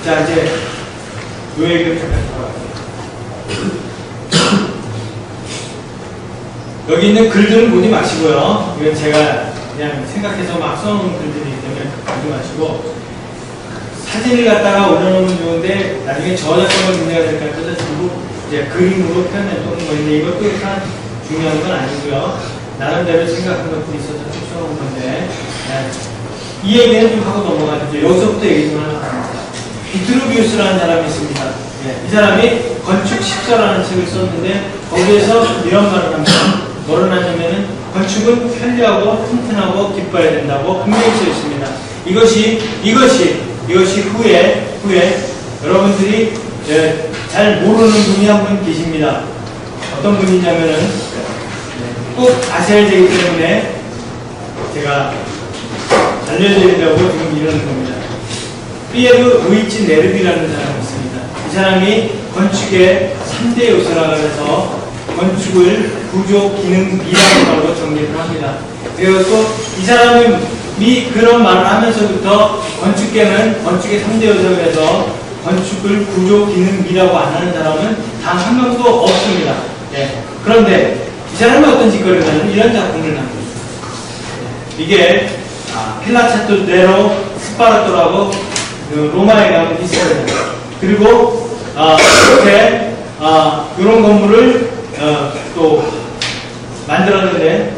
자, 이제 요 얘기를 잠깐 들어갈게요. 여기 있는 글들은 보지 마시고요. 이건 제가 그냥 생각해서 막 써놓은 글들이기 때문에 보지 마시고, 사진을 갖다가 올려놓으면 좋은데 나중에 저작권의 문제가 될까 뜯어지고 이제 그림으로 표현해 놓은 건데, 이것도 참 중요한 건 아니고요. 나름대로 생각한 것들이 있어서 쭉 써놓은 건데, 이 얘기는 좀 하고 넘어가죠. 여기서부터 얘기 좀 하려고 합니다. 비트루비우스라는 사람이 있습니다. 이 사람이 건축 10서라는 책을 썼는데, 거기에서 이런 말을 합니다. 뭐를 하냐면은, 건축은 편리하고 튼튼하고 기뻐야 된다고 분명히 써 있습니다. 이것이 후에 여러분들이 잘 모르는 분이 한 분 계십니다. 어떤 분이냐면은 꼭 아셔야 되기 때문에 제가 알려드리려고 지금 이러는 겁니다. 피에르 루이치 네르비라는 사람이 있습니다. 이 사람이 건축의 3대 요소라고 해서 건축을 구조, 기능, 미학으로 정리를 합니다. 그리고 이 사람이 그런 말을 하면서부터 건축계는 건축의 3대 요소로 해서 건축을 구조, 기능, 미라고 안 하는 사람은 단 한 명도 없습니다. 그런데 이 사람이 어떤 짓거리를 하냐면 이런 작품을 합니다. 이게 필라체토 네로 스파르토라고 로마에 가면 있어요. 그리고 이렇게 이런 건물을 또 만들었는데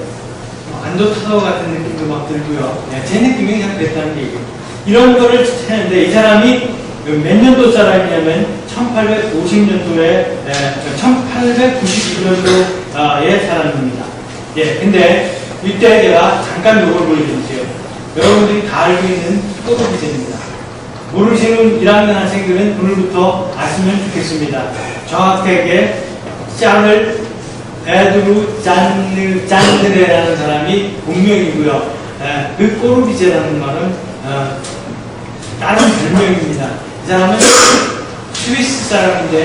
안 좋다고 같은 느낌도 막 들고요. 제 느낌이 그냥 그랬다는 얘기예요. 이런 거를 찾았는데 이 사람이 몇 년도 사람이냐면 1850년도에 1892년도의 사람입니다. 근데 이때 제가 잠깐 요걸 보여드릴게요. 여러분들이 다 알고 있는 꼬르비제입니다. 모르시는 1학년 학생들은 오늘부터 아시면 좋겠습니다. 정확하게 샤를 에드루 잔드레라는 사람이 본명이고요. 그 꼬르비제라는 말은 다른 별명입니다. 이 사람은 스위스 사람인데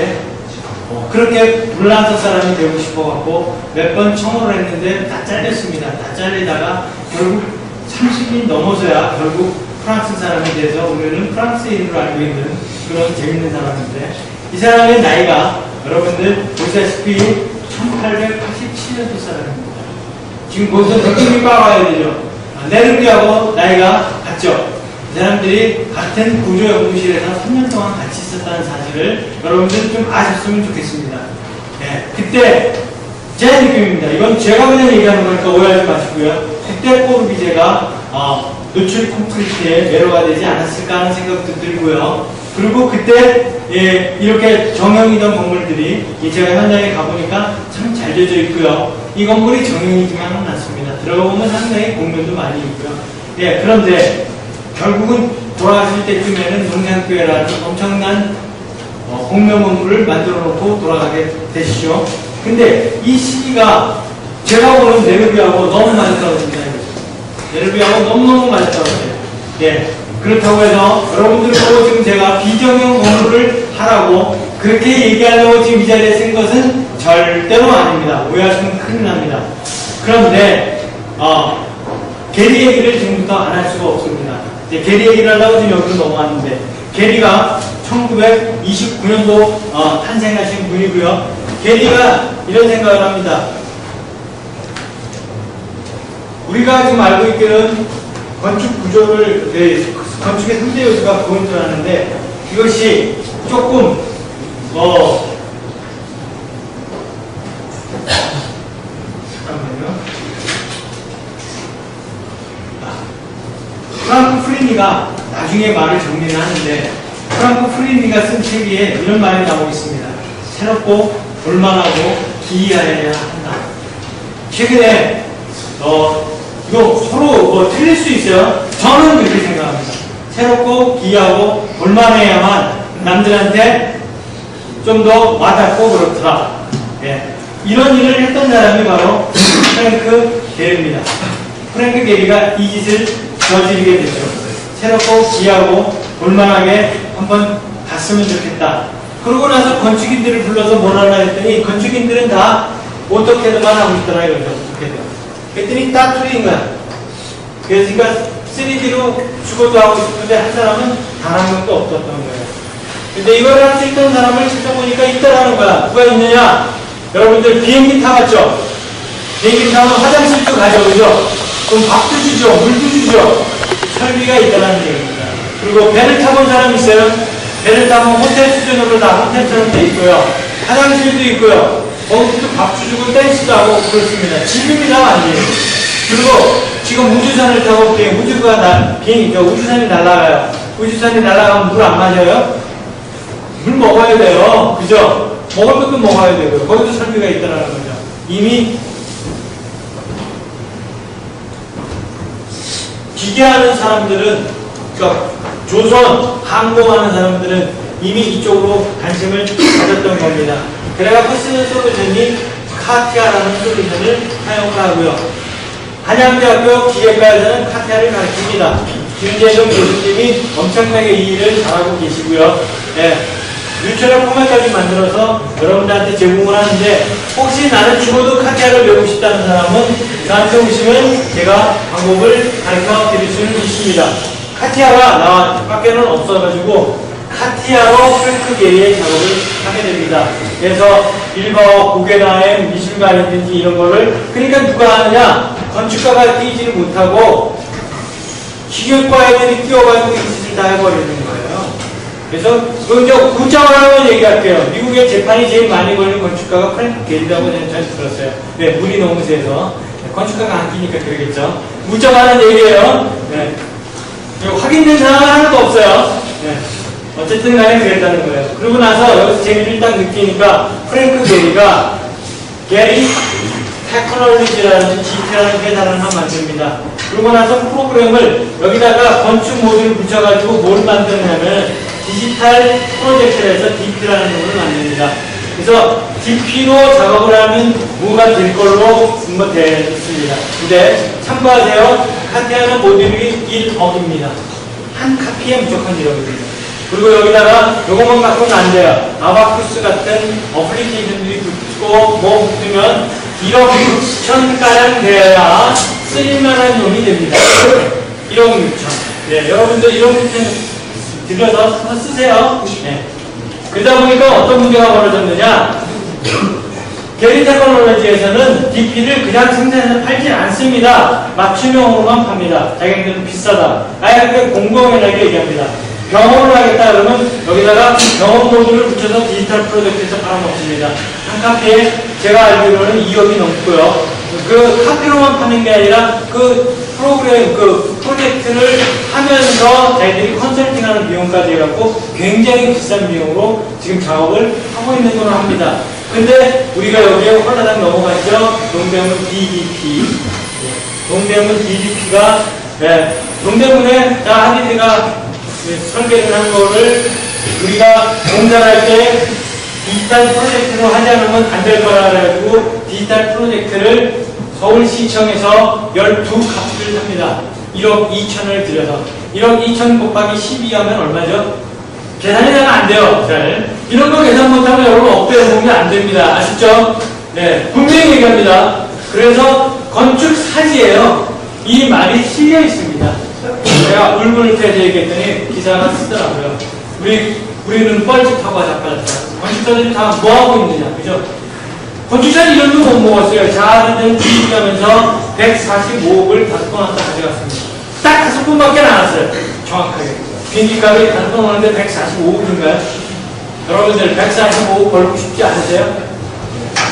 그렇게 불란서 사람이 되고 싶어갖고 몇 번 청혼을 했는데 다 잘렸습니다. 다 잘리다가 결국 30이 넘어서야 결국 프랑스 사람이 돼서 우리는 프랑스인으로 알고 있는 그런 재밌는 사람인데, 이 사람의 나이가 여러분들 보시다시피 1887년도 사람입니다. 지금 거기서 느낌이 빠와야 되죠. 네르비하고 나이가 같죠. 이 사람들이 같은 구조연구실에서 3년 동안 같이 있었다는 사실을 여러분들 좀 아셨으면 좋겠습니다. 그때 제 느낌입니다. 이건 제가 그냥 얘기하는 거니까 오해하지 마시고요. 그때 꼬르비제가 노출 콘크리트에 매료가 되지 않았을까 하는 생각도 들고요. 그리고 그때 이렇게 정형이던 건물들이 제가 현장에 가보니까 참 잘 되어 있고요. 이 건물이 정형이지만은 않습니다. 들어가보면 상당히 공면도 많이 있고요. 그런데 결국은 돌아가실 때쯤에는 농산교회라는 엄청난 공명 건물을 만들어 놓고 돌아가게 되시죠. 근데 이 시기가 제가 보는 네르비하고 너무 많이 떨어진다. 네르비하고 너무너무 많이 떨어져요. 그렇다고 해서 여러분들 보고 지금 제가 비정형 건물을 하라고 그렇게 얘기하려고 지금 이 자리에 쓴 것은 절대로 아닙니다. 오해하시면 큰일 납니다. 그런데 게리 얘기를 지금부터 안 할 수가 없습니다. 게리 얘기를 하려고 지금 여기로 넘어왔는데, 게리가 1929년도 탄생하신 분이고요. 게리가 이런 생각을 합니다. 우리가 지금 알고 있기는 건축 구조를, 건축의 3대 요소가 그건 줄 아는데, 이것이 조금, 잠깐만요. 프랑크 프리니가 나중에 말을 정리를 하는데, 프랑크 프리니가 쓴 책에 이런 말이 나오고 있습니다. 새롭고 볼만하고 기이해야 한다. 최근에 이거 서로 틀릴 수 있어요. 저는 그렇게 생각합니다. 새롭고 기이하고 볼만해야만 남들한테 좀 더 와닿고 그렇더라. 이런 일을 했던 사람이 바로 프랭크 게리입니다. 프랭크 게리가 이 짓을 저지르게 되죠. 새롭고 기이하고 볼만하게 한번 갔으면 좋겠다. 그러고 나서 건축인들을 불러서 뭐라나 했더니 건축인들은 다 오토캐드만 하고 있더라 이거죠. 오토캐드. 그랬더니 딱 틀린 거야. 그러니까 3D로 죽어도 하고 싶은데 한 사람은 단 한 명도 없었던 거예요. 근데 이걸 할 수 있던 사람을 찾아보니까 있더라는 거야. 누가 있느냐? 여러분들 비행기 타봤죠? 비행기 타면 화장실도 가죠, 그죠? 그럼 밥도 주죠, 물도 주죠. 설비가 있다는 얘기입니다. 그리고 배를 타본 사람 있어요? 배를 타면 호텔 수준으로 다 호텔처럼 돼 있고요. 화장실도 있고요. 거기도 밥도 주고 댄스도 하고 그렇습니다. 집입니다, 완전히. 그리고 지금 우주선을 타고 우주선이 날아가요. 우주선이 날아가면 물 안 마셔요? 물 먹어야 돼요. 그죠? 먹을 것도 먹어야 되고요. 거기도 설비가 있다는 거죠. 이미 기계하는 사람들은, 그러니까 조선, 항공하는 사람들은 이미 이쪽으로 관심을 가졌던 겁니다. 그래갖고 쓰는 솔루션이 카티아라는 솔루션을 사용하고요. 한양대학교 기계과에서는 카티아를 가르칩니다. 김재정 교수님이 엄청나게 이 일을 잘하고 계시고요. 예. 뉴처럴 포맷까지 만들어서 여러분들한테 제공을 하는데, 혹시 나는 죽어도 카티아를 배우고 싶다는 사람은 저한테 오시면 제가 방법을 가르쳐 드릴 수는 있습니다. 카티아가 밖에는 없어가지고 카티아로 프랭크 게리의 작업을 하게 됩니다. 그래서 일거 고개나의 미술관이든지 이런 거를, 그러니까 누가 하느냐? 건축가가 뛰지를 못하고 기계과 애들이 뛰어가지고 이 짓을 다 해버리는 거예요. 그래서 이제 구장을 하면 얘기할게요. 미국의 재판이 제일 많이 걸린 건축가가 프랭크 게리라고 저는 들었어요. 네, 물이 너무 세서 건축가가 안 끼니까 그러겠죠. 무장하는 얘기예요. 네. 확인된 사항은 하나도 없어요. 네. 어쨌든 간에 그랬다는 거예요. 그러고 나서 여기서 재미를 딱 느끼니까 프랭크 게리가 게리 테크놀로지라는 GT라는 회사를 하나 만듭니다. 그러고 나서 프로그램을 여기다가 건축 모듈을 붙여가지고 뭘 만드냐면 디지털 프로젝트를 해서 DP라는 걸 만듭니다. 그래서 DP로 작업을 하면 뭐가 될 걸로 됐습니다. 근데 참고하세요. 카티아는 모듈이 1억입니다. 한 카피에 무조건 1억입니다. 그리고 여기다가 요것만 갖고는 안 돼요. 아바쿠스 같은 어플리케이션들이 붙고 뭐 붙으면 1억 6천가량 돼야 쓸만한 놈이 됩니다. 1억 6천. 네, 여러분들 1억 6천 들여서 쓰세요. 네. 그러다 보니까 어떤 문제가 벌어졌느냐? 게리 테크놀로지에서는 DP를 그냥 생산해서 팔지 않습니다. 맞춤형으로만 팝니다. 자기네들은 비싸다. 아예 공공연하게 얘기합니다. 경험을 하겠다 그러면 여기다가 경험 모듈을 붙여서 디지털 프로젝트에서 팔아먹습니다. 한 카피에 제가 알기로는 2억이 넘고요. 그 카피로만 파는 게 아니라 그 프로그램, 그 프로젝트를 하면서 자기들이 컨설팅하는 비용까지 해갖고 굉장히 비싼 비용으로 지금 작업을 하고 있는 걸로 합니다. 근데 우리가 여기에 홀라당 넘어갔죠. 동대문 DDP. 동대문 DDP가, 네, 동대문에 하디드가 설계를 한 거를 우리가 공사를 할 때 디지털 프로젝트로 하지 않으면 안 될 거라 그래가지고 디지털 프로젝트를 서울시청에서 12값을 삽니다. 1억 2천을 들여서 1억 2천 곱하기 12 하면 얼마죠? 계산이 잘 안 돼요. 잘. 이런 거 계산 못하면 여러분 억대로 보면 안 됩니다. 아시죠? 네, 분명히 얘기합니다. 그래서 건축 사지예요. 이 말이 실려 있습니다. 제가 울분을 패서 얘기했더니 기사가 쓰더라고요. 우리는 뻘짓하고 자빠졌다. 건축사들이 다 뭐하고 있느냐, 그죠? 건축사는 이런 거 못 먹었어요. 자아들은 뒤집으면서 145억을 5번 왔다 가져갔습니다. 딱 5번밖에 안 왔어요. 정확하게. 비행기값이 5번 오는데 145억인가요? 여러분들 145억 벌고 싶지 않으세요?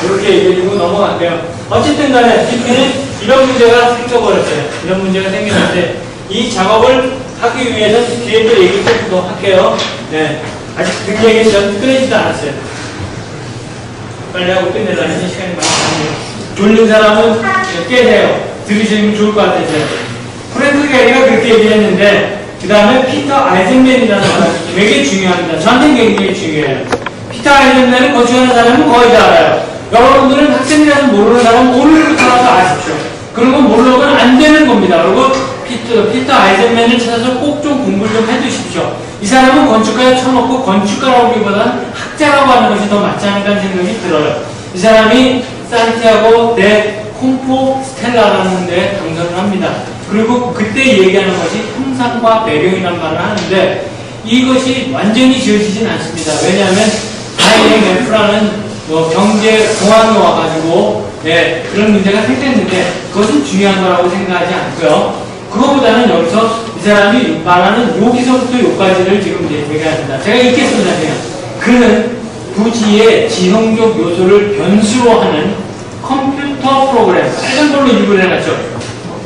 이렇게 얘기해주고 넘어갈게요. 어쨌든 간에 DP는 이런 문제가 생겨버렸어요. 이런 문제가 생겼는데 이 작업을 하기 위해서 뒤에 또 얘기 또 할게요. 네. 아직 굉장히 끝내지도 않았어요. 빨리 하고 끝내려는 시간이 많아요. 졸린 사람은 깨세요. 들으시면 좋을 것 같아서요. 프랭크 게리가 그렇게 얘기했는데, 그 다음에 피터 아이젠맨이라는 사람이 되게 중요합니다. 저한테는 굉장히 중요해요. 피터 아이젠맨을 건축하는 사람은 거의 다 알아요. 여러분들은 학생이라서 모르는 사람은 오늘부터라도 아십시오. 그런 건 모르면 안 되는 겁니다. 그리고 피터 아이젠맨을 찾아서 꼭 좀 공부를 좀 해두십시오. 이 사람은 건축가에 쳐놓고 건축가라고 하기보다는 학자라고 하는 것이 더 맞지 않을까 생각이 들어요. 이 사람이 산티아고 데 콤포스텔라라는 데 당선을 합니다. 그리고 그때 얘기하는 것이 형상과 배경이란 말을 하는데 이것이 완전히 지어지진 않습니다. 왜냐하면 IMF라는 경제 공황이 와가지고 그런 문제가 생겼는데 그것은 중요한 거라고 생각하지 않고요. 그거보다는 여기서 이 사람이 말하는 여기서부터 여기까지를 지금 이제 얘기합니다. 제가 읽겠습니다. 그냥. 그는 부지의 지형적 요소를 변수로 하는 컴퓨터 프로그램, 빨간 걸로 입을 해놨죠.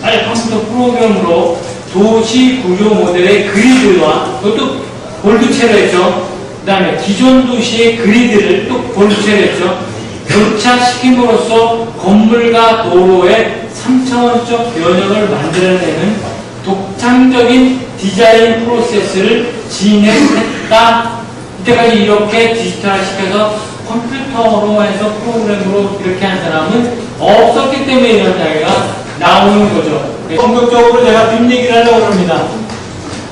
컴퓨터 프로그램으로 도시 구조 모델의 그리드와 그것도 볼드체로 했죠. 그 다음에 기존 도시의 그리드를 또 볼드체로 했죠. 교차시킴으로써 건물과 도로의 3차원적 변형을 만들어내는 독창적인 디자인 프로세스를 진행했다. 이때까지 이렇게 디지털화시켜서 컴퓨터로 해서 프로그램으로 이렇게 한 사람은 없었기 때문에 이런 이야기가 나오는 거죠. 본격적으로 제가 뒷얘기를 하려고 합니다.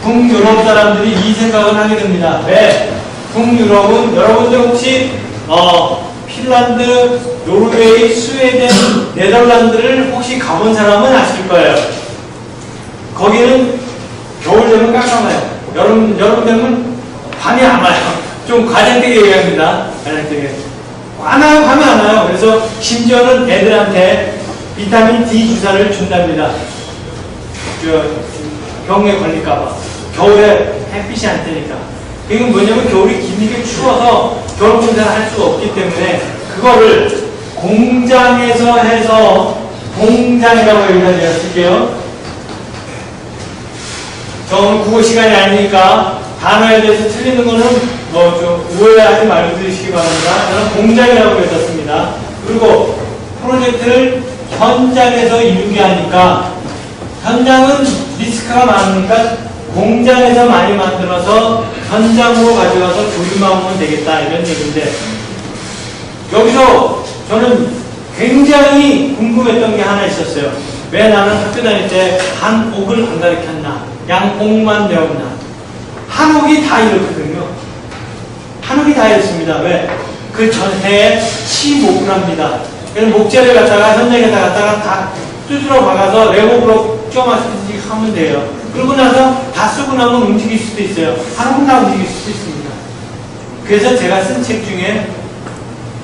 북유럽 사람들이 이 생각을 하게 됩니다. 왜? 북유럽은 여러분들 혹시 핀란드, 노르웨이, 스웨덴, 네덜란드를 혹시 가본 사람은 아실 거예요. 거기는 겨울 되면 깜깜해요. 여름 되면 밤이 안 와요. 좀 과장되게 얘기합니다. 과장되게. 밤이 안 와요. 그래서 심지어는 애들한테 비타민 D 주사를 준답니다. 병에 걸릴까봐. 겨울에 햇빛이 안 뜨니까. 이건 뭐냐면 겨울이 길게 추워서 겨울 공사를 할 수가 없기 때문에 그거를 공장에서 해서 공장이라고 여기다 제가 쓸게요. 저 오늘 국어 시간이 아니니까 단어에 대해서 틀리는 거는 좀 오해하지 말고 들으시기 바랍니다. 저는 공장이라고 썼습니다. 그리고 프로젝트를 현장에서 이루게 하니까 현장은 리스크가 많으니까 공장에서 많이 만들어서 현장으로 가져가서 조립하면 되겠다 이런 얘기인데 여기서 저는 굉장히 궁금했던 게 하나 있었어요. 왜 나는 학교 다닐 때 한옥을 안 가르쳤나 양옥만 배웠나. 한옥이 다 이렇거든요. 한옥이 다 이렇습니다. 왜? 그 전해에 치목을 합니다. 그래서 목재를 갖다가 현장에다 갖다가 다 뚜드러 박아서 레고브로 쪼마시듯이 하면 돼요. 그러고 나서 다 쓰고 나면 움직일 수도 있어요. 한옥은 다 움직일 수도 있습니다. 그래서 제가 쓴 책 중에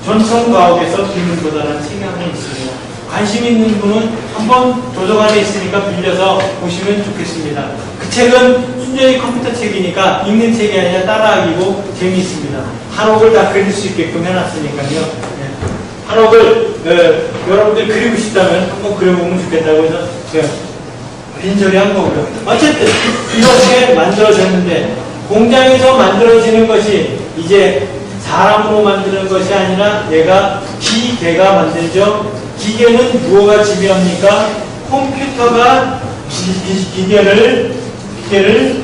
전통과학에서 비밀보다라는 책이 하나 있습니다. 관심 있는 분은 한번 도서관에 있으니까 빌려서 보시면 좋겠습니다. 그 책은 순전히 컴퓨터 책이니까 읽는 책이 아니라 따라하기고 재미있습니다. 한옥을 다 그릴 수 있게끔 해놨으니까요. 네. 한옥을 여러분들 그리고 싶다면 한번 그려보면 좋겠다고 해서 제가 빈소리 한 거고요. 어쨌든 이렇게 만들어졌는데 공장에서 만들어지는 것이 이제 사람으로 만드는 것이 아니라 얘가 기계가 만들죠. 기계는 무엇가 지배합니까? 컴퓨터가 기계를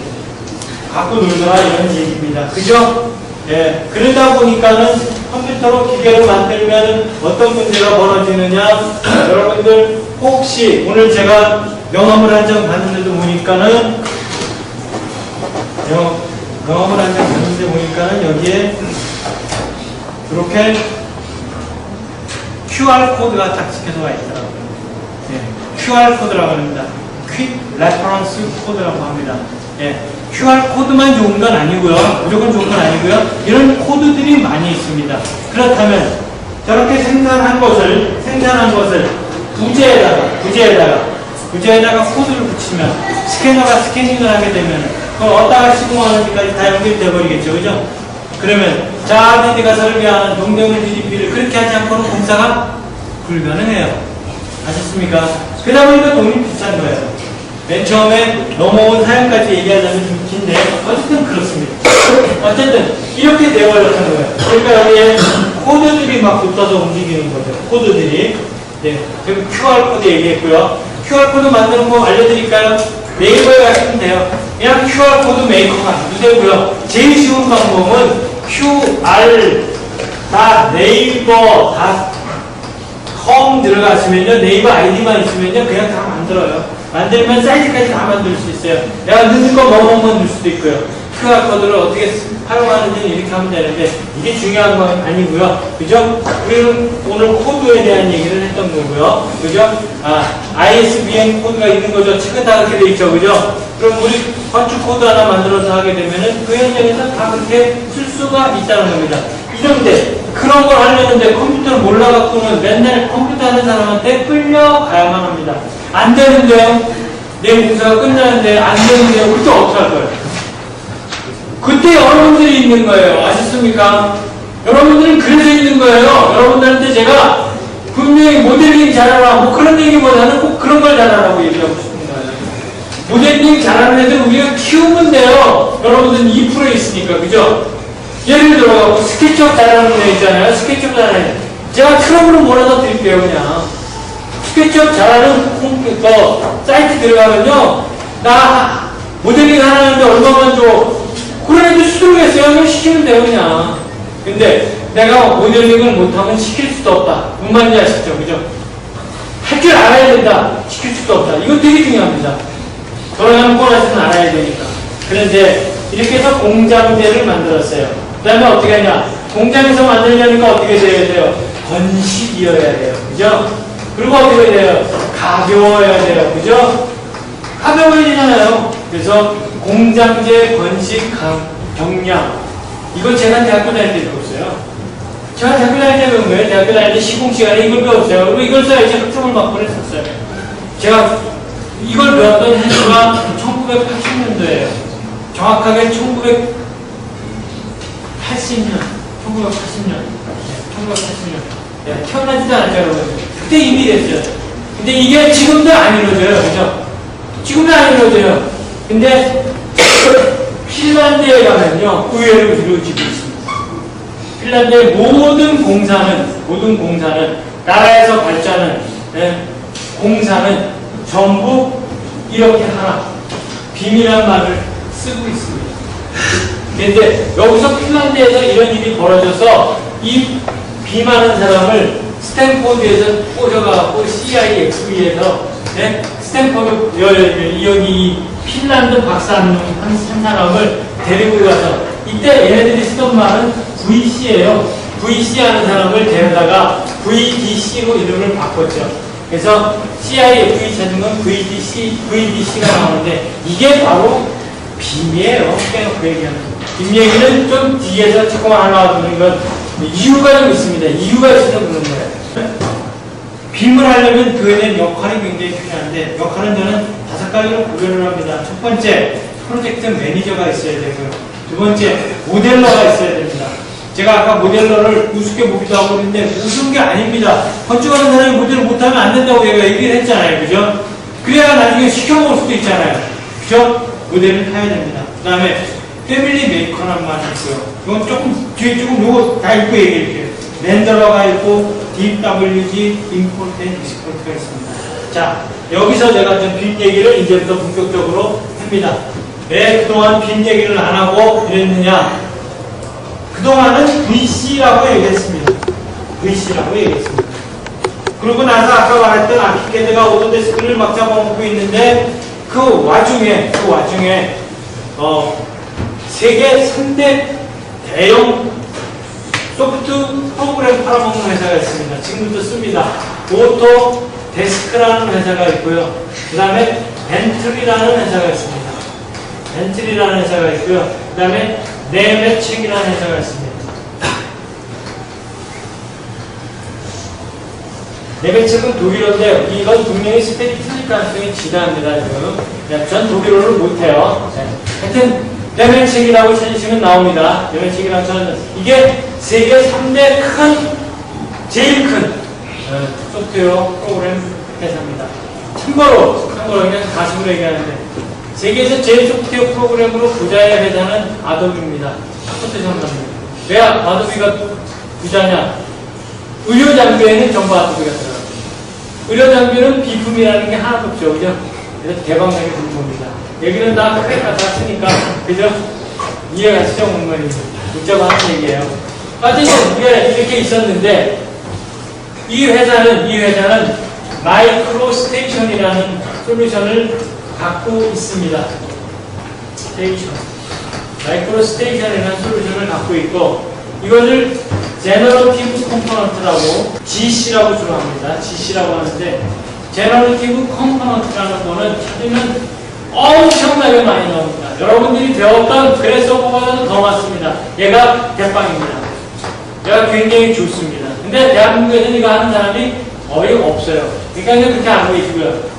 갖고 놀더라 이런 얘기입니다. 그죠? 예. 그러다 보니까는 컴퓨터로 기계를 만들면 어떤 문제가 벌어지느냐? 여러분들 혹시 오늘 제가 명함을 한 장 봤는데도 보니까는 명함을 한 장 봤는데 보니까는 여기에 이렇게 QR 코드가 딱 찍혀서 와 있더라고요. 예, QR 코드라고 합니다. Quick Reference 코드라고 합니다. 예, QR 코드만 좋은 건 아니고요. 무조건 좋은 건 아니고요. 이런 코드들이 많이 있습니다. 그렇다면 저렇게 생산한 것을 부재에다가 코드를 붙이면 스캐너가 스캐닝을 하게 되면 그걸 어디다가 시공하는지까지 다 연결돼 버리겠죠. 그죠? 그러면 자기가 설계하는 동대문 GDP를 그렇게 하지 않고는 공사가 불가능해요. 아셨습니까? 그러다 보니까 돈이 비싼 거예요. 맨 처음에 넘어온 사연까지 얘기하자면 좀 긴데 어쨌든 그렇습니다. 어쨌든 이렇게 되어버렸다는 거예요. 그러니까 여기에 코드들이 막 붙어서 움직이는 거죠. 코드들이. 네, 지금 QR코드 얘기했고요. QR코드 만드는 거 알려드릴까요? 네이버에 가시면 돼요. 그냥 QR코드 메이커만 누르고요. 제일 쉬운 방법은 qr.naver.com 들어가시면요. 네이버 아이디만 있으면요. 그냥 다 만들어요. 만들면 사이즈까지 다 만들 수 있어요. 내가 넣는 거 뭐뭐뭐 넣을 수도 있고요. QR 코드를 어떻게 활용하는지 이렇게 하면 되는데 이게 중요한 건 아니고요. 그죠? 우리는 오늘 코드에 대한 얘기를 했던 거고요. 그죠? ISBN 코드가 있는 거죠. 최근 다 그렇게 돼 있죠. 그죠? 그럼 우리 건축 코드 하나 만들어서 하게 되면은 그 현장에서 다 그렇게 쓸 수가 있다는 겁니다. 이런데 그런 걸 하려는데 컴퓨터를 몰라갖고는 맨날 컴퓨터 하는 사람한테 끌려가야만 합니다. 안 되는데요? 내 공사가 끝나는데 안 되는데요? 그때 어떻게 할 거예요? 그때 여러분들이 있는 거예요. 아셨습니까? 여러분들은 그래서 있는 거예요. 여러분들한테 제가 분명히 모델링 잘하라 뭐 그런 얘기보다는 꼭 그런 걸 잘하라고 얘기하고 싶은 거예요. 모델링 잘하는 애들 우리가 키우면 돼요. 여러분들은 2%에 있으니까. 그죠? 예를 들어 스케치업 잘하는 애 있잖아요. 스케치업 잘하는 애. 제가 트러블은 몰아서 드릴게요. 그냥 스케치업 잘하는 컴퓨터 사이트 들어가면요, 나 모델링 하는데 얼마만 줘. 그런 애들 수두르겠어요. 그냥 시키면 돼요. 그냥. 근데 내가 모델링을 못하면 시킬 수도 없다. 뭔 말인지 아시죠? 그죠? 할 줄 알아야 된다. 시킬 수도 없다. 이거 되게 중요합니다. 돌아가는 꼬라지는 알아야 되니까. 그런데 이렇게 해서 공장제를 만들었어요. 그 다음에 어떻게 하냐. 공장에서 만들려니까 어떻게 돼야 돼요? 건식이어야 돼요. 그죠? 그리고 어떻게 돼요? 가벼워야 돼요. 그죠? 가벼워야 되잖아요. 그래서 공장제, 건식, 경량. 이건 제가 대학교 다닐 때 배웠어요. 제가 대학교 다닐 때 배운 거예요. 대학교 다닐 때 시공 시간에 이걸 배웠어요. 그리고 이걸 써야지 학점을 받고 그랬었어요. 제가 이걸 배웠던 해수가 1980년도예요. 정확하게 1980년. 1980년. 네, 태어나지도 않았죠, 여러분. 그때 이미 됐죠. 근데 이게 지금도 안 이루어져요. 그죠? 지금도 안 이루어져요. 근데 핀란드에 가면요, 의외로 이루어지고 있습니다. 핀란드의 모든 공사는, 나라에서 발전하는, 공사는 전부 이렇게 하나, 빔이라는 말을 쓰고 있습니다. 근데 여기서 핀란드에서 이런 일이 벌어져서 이 빔하는 사람을 스탠포드에서 꽂아가고 CIF에서 스탠포드 여기 핀란드 박사 한 사람을 데리고 가서 이때 얘네들이 쓰던 말은 VC예요. VC 하는 사람을 데려다가 VDC로 이름을 바꿨죠. 그래서 CIFE 찾으면 VDC가 나오는데 이게 바로 빔이에요. 빼놓고 얘기하는 거. 빔 얘기는 좀 뒤에서 조금만 하려고 하는 건 이유가 좀 있습니다. 이유가 있어서 그런 거예요. 빔을 하려면 그에 대한 역할이 굉장히 중요한데 역할은 저는 5가지로 구별을 합니다. 첫 번째, 프로젝트 매니저가 있어야 되고요. 두 번째, 모델러가 있어야 됩니다. 제가 아까 모델러를 우습게 보기도 하고 있는데 우스운 게 아닙니다. 건축하는 사람이 모델을 못하면 안 된다고 제가 얘기를 했잖아요. 그죠? 그래야 나중에 시켜먹을 수도 있잖아요. 그죠? 모델을 타야 됩니다. 그 다음에 패밀리 메이커란 말이 있고요. 이건 조금 뒤에 요거 다 읽고 얘기할게요. 렌더러가 있고 DWG, 임포트 앤 익스포트가 있습니다. 자, 여기서 제가 좀 빔 얘기를 이제부터 본격적으로 합니다. 왜 그동안 빔 얘기를 안 하고 이랬느냐? 그동안은 VC라고 얘기했습니다. VC라고 얘기했습니다. 그러고 나서 아까 말했던 아키캐드가 오토데스크를 막 잡아먹고 있는데 그 와중에 세계 3대 대형 소프트 프로그램 팔아먹는 회사가 있습니다. 지금도 씁니다. 오토데스크라는 회사가 있고요. 그 다음에 벤틀리라는 회사가 있습니다. 그 다음에 네메책이라는 회사가 있습니다. 네메책은 독일어인데 이건 분명히 스펠이 틀릴 가능성이 지대합니다. 지금. 전 독일어를 못해요. 하여튼 네메책이라고 찾으시면 나옵니다. 네메책이라고 찾으면 이게 세계 3대 제일 큰 소프트웨어 프로그램 회사입니다. 참고로 그냥 가슴으로 얘기하는데 세계에서 제일 소프트웨어 프로그램으로 부자의 회사는 아도비입니다. 첫 번째 상관입니다. 왜 아도비가 부자냐? 의료 장비에는 전부 아도비가 들어가요. 의료 장비는 비품이라는 게 하나도 없죠. 그죠? 그래서 대박나게 불법입니다. 여기는 다 크레카 다 쓰니까, 그죠? 이해가시죠? 뭔 말인지. 문자가 하는 얘기예요. 하여튼 이게 이렇게 있었는데, 이 회사는 마이크로 스테이션이라는 솔루션을 갖고 있습니다. 스테이션. 마이크로스테이션이라는 솔루션을 갖고 있고, 이것을 제너러티브 컴포넌트라고 GC라고 주로 합니다. GC라고 하는데, 제너러티브 컴포넌트라는 거는 찾으면 엄청나게 많이 나옵니다. 여러분들이 배웠던 그래서보다는 더 많습니다. 얘가 대빵입니다. 얘가 굉장히 좋습니다. 근데 대한민국에서는 이거 하는 사람이 거의 없어요. 그러니까 그렇게 알고 계시고요.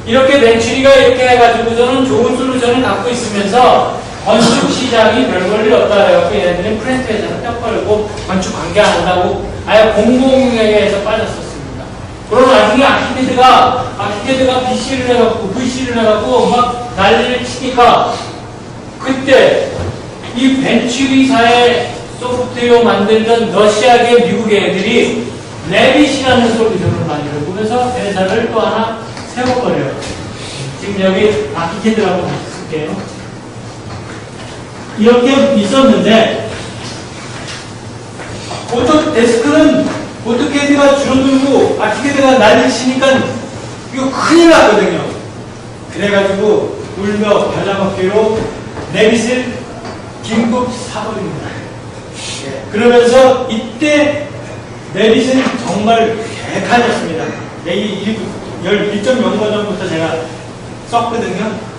이렇게 벤츄리가 이렇게 해가지고서는 좋은 솔루션을 갖고 있으면서 건축 시장이 별 볼일 없다 해갖고 얘네들은 프렌트에서는 뼈거리고 건축 관계 안 한다고 아예 공공에게서 빠졌었습니다. 그럼 나중에 아키테드가 BC를 해갖고 VC를 해갖고 막 난리를 치니까 그때 이 벤츄리사의 소프트웨어 만들던 러시아계 미국 애들이 레빗이라는 솔루션을 만들고 그래서 회사를 또 하나 세워버려요. 지금 여기 아키테드라고 쓸게요. 이렇게 있었는데 데스크는 오토캐드가 줄어들고 아키테드가 난리 치니까 이거 큰일 났거든요. 그래가지고 울며 겨자먹기로 레빗을 긴급 사버립니다. 그러면서 이때 레빗은 정말 개판이었습니다. 이 1.0버전부터 제가 썼거든요.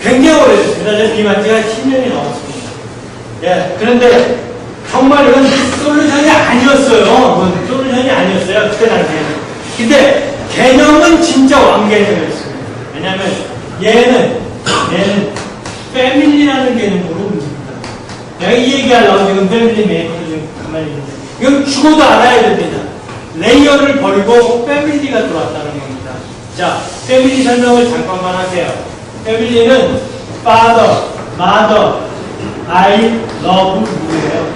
굉장히 오래됐습니다. 제 비만지가 10년이 넘었습니다. 예, 그런데 정말 이건 솔루션이 아니었어요. 이건 솔루션이 아니었어요. 그때 당시에는. 근데 개념은 진짜 왕개념이었습니다. 왜냐하면 얘는 패밀리라는 개념으로 움직입니다. 내가 이 얘기하려고 지금 패밀리 메이커를 좀 가만히 있는데 이건 죽어도 알아야 됩니다. 레이어를 버리고 패밀리가 들어왔다는 겁니다. 자, 패밀리 설명을 잠깐만 할게요. 패밀리는 father, mother, I, love, 누구예요?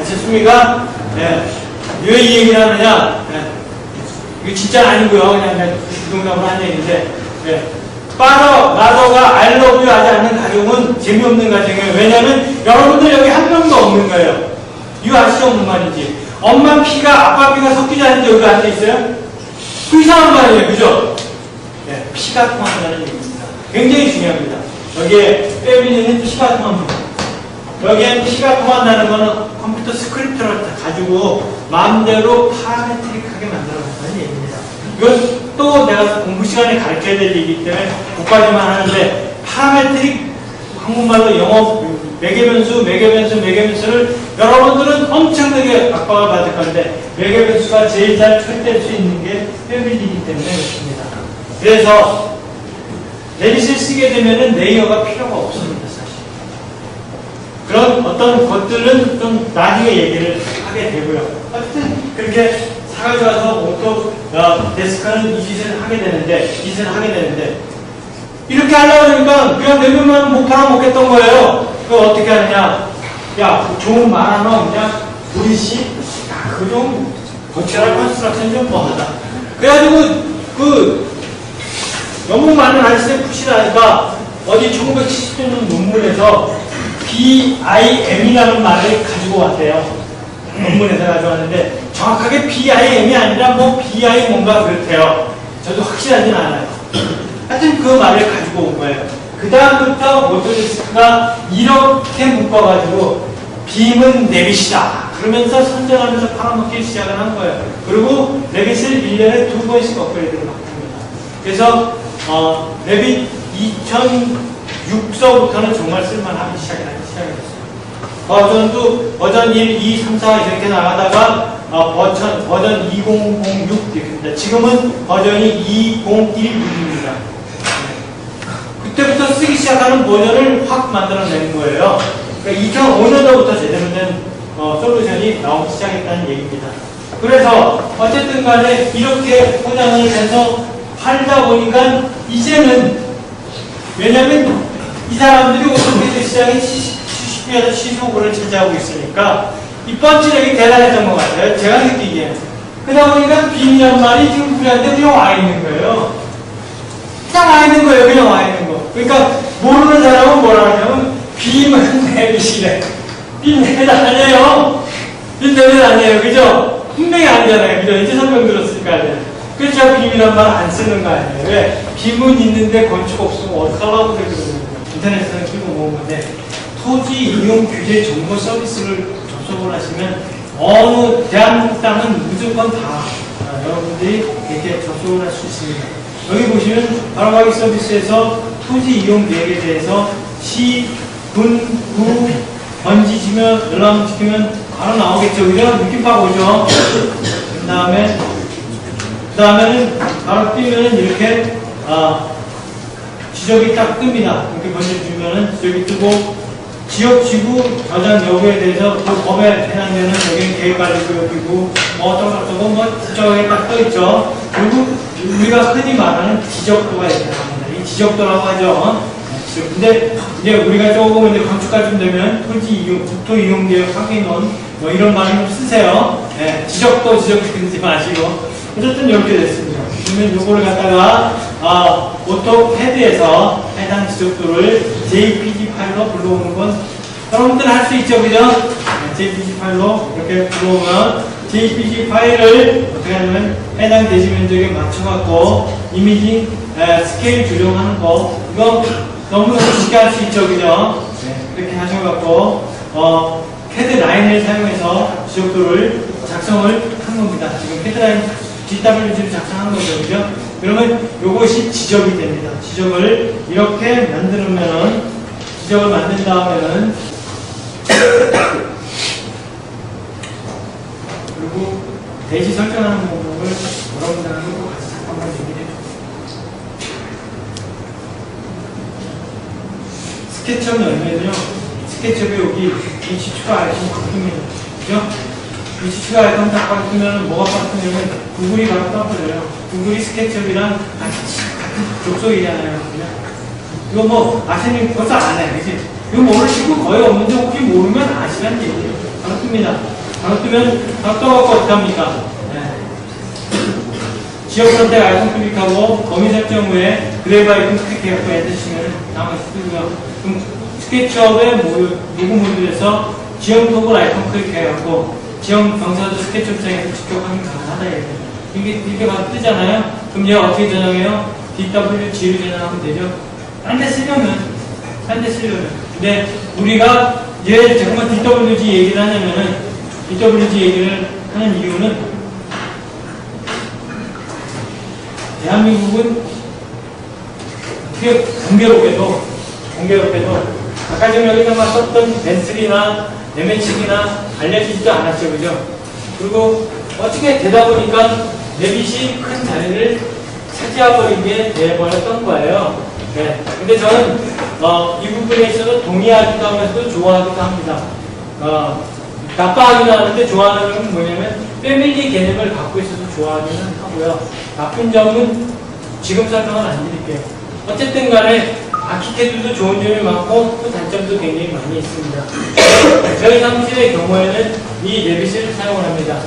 아셨습니까? 왜 이 얘기를 하느냐? 이거 진짜 아니고요. 그냥 부동산으로 한 얘기인데 father, mother가 I love you 하지 않는 가정은 재미없는 가정이에요. 왜냐하면 여러분들 여기 한 명도 없는 거예요. 이거 아시죠? 무슨 말인지. 엄마 피가 아빠 피가 섞이지 않는데 여기 앉아있어요? 그 이상한 말이에요. 그죠? 피가 통한다는 얘기입니다. 굉장히 중요합니다. 여기에 패밀리는 피가 통합니다. 여기에 피가 통한다는 거는 컴퓨터 스크립트를 가지고 마음대로 파라메트릭하게 만들어낸다는 얘기입니다. 이건 또 내가 공부 시간에 가르쳐야 될 얘기이기 때문에 그까지만 하는데 파라메트릭 한국말로 영어 매개변수를 여러분들은 엄청나게 압박을 받을 건데 매개변수가 제일 잘 처리될 수 있는 게 패밀리이기 때문에 그렇습니다. 그래서 레빗을 쓰게 되면은 레이어가 필요가 없습니다, 사실. 그런 어떤 것들은 좀 나중에 얘기를 하게 되고요. 하여튼 그렇게 사가지고 와서 오토 데스크는 이 짓을 하게 되는데 이렇게 하려고 하니까 그냥 내면만 못 팔아먹겠던 거예요. 그거 어떻게 하느냐? 야, 좋은 말 하나 그냥 VC? 야, 그거 좀 거칠한 컨스트럭션 좀 뭐하다. 그래가지고 너무 많은 아저씨에 푸시라니까 어디 1970년 논문에서 BIM이라는 말을 가지고 왔대요. 논문에서 가져왔는데 정확하게 BIM이 아니라 뭐 BI 뭔가 그렇대요. 저도 확실하진 않아요. 하여튼 그 말을 가지고 온 거예요. 그 다음부터 오토데스크가 이렇게 묶어가지고 빔은 레빗이다. 그러면서 선전하면서 팔아먹기 시작을 한 거예요. 그리고 레빗을 1년에 2번씩 업그레이드를 바꿉니다. 그래서 레빗 2006서부터는 정말 쓸만하기 시작했어요. 버전 1, 2, 3, 4 이렇게 나가다가 버전 2006 됩니다. 지금은 버전이 2016입니다. 그때부터 쓰기 시작하는 버전을 확 만들어내는 거예요. 그러니까 2005년도부터 제대로 된 솔루션이 나오기 시작했다는 얘기입니다. 그래서 어쨌든 간에 이렇게 포장을 해서 팔다 보니까 이제는 왜냐면 이 사람들이 오토캐드 시장이 70년에서 75%를 차지하고 있으니까 이 펀치력이 대단했던 것 같아요. 제가 느끼기에. 그러다 보니까 빔이란 말이 지금 우리한테 그냥 와 있는 거예요. 그냥 와 있는 거예요. 그냥 와 있는 거. 그러니까 모르는 사람은 뭐라 하냐면 빔은 레빗이래. 빔 레빗 아니에요. 빔 레빗 아니에요. 그죠? 분명히 아니잖아요. 그죠? 이제 설명 들었으니까 알아요. 그래서 제가 빔이란 말 안 쓰는 거 아니에요. 왜? 빔은 있는데 건축 없으면 어떡하려고 그러거든요. 인터넷에서는 끼고 모은 건데 토지 이용 규제 정보 서비스를 접속을 하시면 어느 대한민국 땅은 무조건 다 여러분들이 이렇게 접속을 할 수 있습니다. 여기 보시면 바로가기 서비스에서 토지 이용 계획에 대해서 시, 군, 구, 번지 지면 열람 시키면 바로 나오겠죠. 그죠? 느낌파 오죠? 그 다음에는 바로 뜨면은 이렇게 지적이 딱 뜹니다. 이렇게 번져주면은 지적이 뜨고 지역 지구 저장 여부에 대해서 그 법에 해당되는 여기는 계획관리구역이고 어쩌고저쩌고 저쪽에 딱 떠있죠. 그리고 우리가 흔히 말하는 지적도가 이렇게 나옵니다. 이 지적도라고 하죠. 근데 이제 우리가 조금 이제 감축가 좀 되면 토지 이용, 국토 이용 계획 확인원 뭐 이런 말을 좀 쓰세요. 네, 지적도 지적시키지 마시고 어쨌든 이렇게 됐습니다. 그러면 요거를 갖다가 오토패드에서 해당 지적도를 JPG 파일로 불러오는 건 여러분들 할 수 있죠, 그죠? 네, JPG 파일로 이렇게 불러오면 JPG 파일을 어떻게 하냐면 해당 대지 면적에 맞춰갖고 이미지 스케일 조정하는 거 이거 너무너무 쉽게 할 수 있죠, 그죠? 네, 그렇게 하셔갖고 캐드 라인을 사용해서 지적도를 작성을 한 겁니다. 지금 캐드 라인 DWG를 작성한 거죠, 그죠? 그러면 이것이 지적이 됩니다. 지적을 이렇게 만드는 지적을 만든 다음에는 그리고 대지 설정하는 방법을 여러분들하고 같이 잠깐만 얘기해 주세요. 스케치업이 열면요, 스케치업에 여기 위치 추가 아이콘 바뀝니다. 그죠? 위치 추가 아이콘 딱 바꾸면 뭐가 바꾸냐면 구글이 바로 떠버려요. 구글이 스케치업이랑 같은 족속이잖아요. 그냥. 이거 뭐 아시는 벌써 안 해. 그치? 이거 모르시고 거의 없는데 혹시 모르면 아시라는 얘기예요. 바로 뜹니다. 바로 뜨면 바로 떠갖고 어떻게 합니까? 네. 지역 선택 아이콘 클릭하고 범위 설정 후에 그래브 아이콘 클릭해갖고 엔터치면 나머지 뜨고요. 그럼 스케치업의 로그 모듈에서 지형 토글 아이콘 클릭해갖고 지형 경사도 스케치업장에서 직접 확인 가능하다 얘기예요. 이게 막 뜨잖아요. 그럼 얘가 어떻게 전형해요? DWG를 전형하면 되죠. 딴 데 쓰려면. 근데 우리가 얘 잠깐만 DWG 얘기를 하냐면은 DWG 얘기를 하는 이유는 대한민국은 어떻게 공교롭게도 아까 전에 여기다가 썼던 벤틀이나 네메칙이나 알려지지도 않았죠, 그죠? 그리고 어떻게 되다 보니까 레빗이 큰 자리를 차지해버린 게 돼버렸던 거예요. 네. 근데 저는 이 부분에 있어서 동의하기도 하면서도 좋아하기도 합니다. 나빠하기도 하는데 좋아하는 건 뭐냐면 패밀리 개념을 갖고 있어서 좋아하기는 하고요. 나쁜 점은 지금 설명은 안 드릴게요. 어쨌든 간에 아키텍트도 좋은 점이 많고 또 단점도 굉장히 많이 있습니다. 저희 사무실의 경우에는 이 레빗을 사용을 합니다.